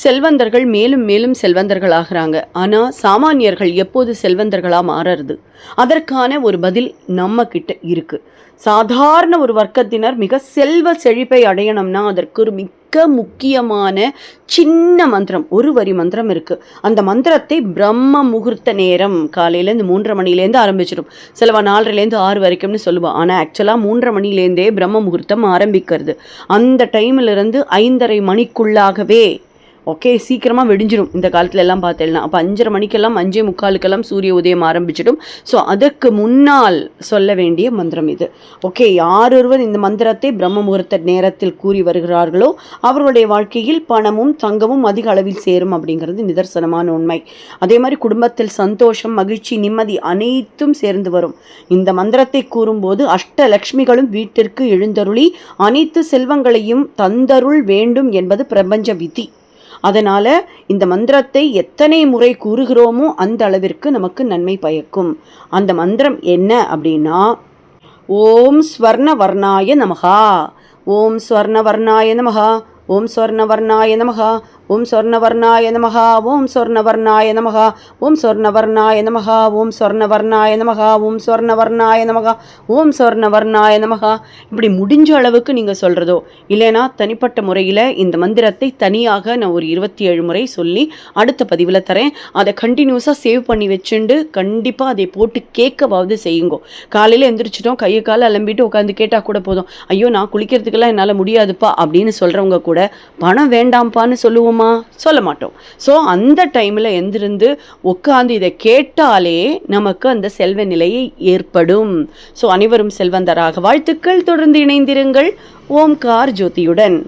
செல்வந்தர்கள் மேலும் மேலும் செல்வந்தர்கள் ஆகிறாங்க. ஆனால் சாமானியர்கள் எப்போது செல்வந்தர்களாக மாறுறது? அதற்கான ஒரு பதில் நம்ம கிட்ட இருக்கு. சாதாரண ஒரு வர்க்கத்தினர் மிக செல்வ செழிப்பை அடையணும்னா அதற்கு ஒரு மிக முக்கியமான சின்ன மந்திரம், ஒரு வரி மந்திரம் இருக்கு. அந்த மந்திரத்தை பிரம்ம முகூர்த்த நேரம் காலையிலேருந்து 3:30 மணிலேருந்து ஆரம்பிச்சிடும். சிலவா 4:30லேருந்து 6 வரைக்கும்னு சொல்லுவாள். ஆனால் ஆக்சுவலாக 3:30 மணிலேருந்தே பிரம்ம முகூர்த்தம் ஆரம்பிக்கிறது. அந்த டைம்ல இருந்து 5:30 மணிக்குள்ளாகவே ஓகே சீக்கிரமாக வெடிஞ்சிடும். இந்த காலத்துல எல்லாம் பார்த்தேன்னா அப்போ 5:30 மணிக்கெல்லாம் 5:45 சூரிய உதயம் ஆரம்பிச்சிடும். ஸோ அதற்கு முன்னால் சொல்ல வேண்டிய மந்திரம் இது. ஓகே, யார் ஒருவர் இந்த மந்திரத்தை பிரம்ம முகூர்த்த நேரத்தில் கூறி வருகிறார்களோ அவர்களுடைய வாழ்க்கையில் பணமும் தங்கமும் அதிக அளவில் சேரும் அப்படிங்கிறது நிதர்சனமான உண்மை. அதே மாதிரி குடும்பத்தில் சந்தோஷம், மகிழ்ச்சி, நிம்மதி அனைத்தும் சேர்ந்து வரும். இந்த மந்திரத்தை கூறும்போது அஷ்டலக்ஷ்மிகளும் வீட்டிற்கு எழுந்தருளி அனைத்து செல்வங்களையும் தந்தருள் வேண்டும் என்பது பிரபஞ்ச விதி. அதனால இந்த மந்திரத்தை எத்தனை முறை கூறுகிறோமோ அந்த அளவிற்கு நமக்கு நன்மை பயக்கும். அந்த மந்திரம் என்ன அப்படின்னா, ஓம் ஸ்வர்ணவர்ணாய நமஹா, ஓம் ஸ்வர்ணவர்ணாய நமஹா, ஓம் ஸ்வர்ணவர்ணாய நமஹா, ஓம் ஸ்வர்ணவர்ணாய நமஹா, ஓம் ஸ்வர்ணவர்ணாய நமஹா, ஓம் ஸ்வர்ணவர்ணாய நமஹா, ஓம் ஸ்வர்ணவர்ணாய நமஹா, ஓம் ஸ்வர்ணவர்ணாய நமஹா, ஓம் ஸ்வர்ணவர்ணாய நமஹா. இப்படி முடிஞ்ச அளவுக்கு நீங்கள் சொல்கிறதோ இல்லைனா தனிப்பட்ட முறையில் இந்த மந்திரத்தை தனியாக நான் ஒரு 27 முறை சொல்லி அடுத்த பதிவில் தரேன். அதை கண்டினியூஸாக சேவ் பண்ணி வச்சுண்டு கண்டிப்பாக அதை போட்டு கேட்கவாவது செய்யுங்கோ. காலையில் எந்திரிச்சிட்டோம், கையை காலை அலம்பிட்டு உட்காந்து கேட்டால் கூட போதும், ஐயோ நான் குளிக்கிறதுக்கெல்லாம் என்னால் முடியாதுப்பா அப்படின்னு சொல்கிறவங்க கூட பணம் வேண்டாம்ப்பான்னு சொல்லுவோம், சொல்ல மாட்டோம். ஸோ அந்த டைமில் எந்திருந்து உட்காந்து இதை கேட்டாலே நமக்கு அந்த செல்வ நிலையை ஏற்படும். ஸோ அனைவரும் செல்வந்தராக வாழ்த்துக்கள். தொடர்ந்து இணைந்திருங்கள் ஓம்கார் ஜோதியுடன்.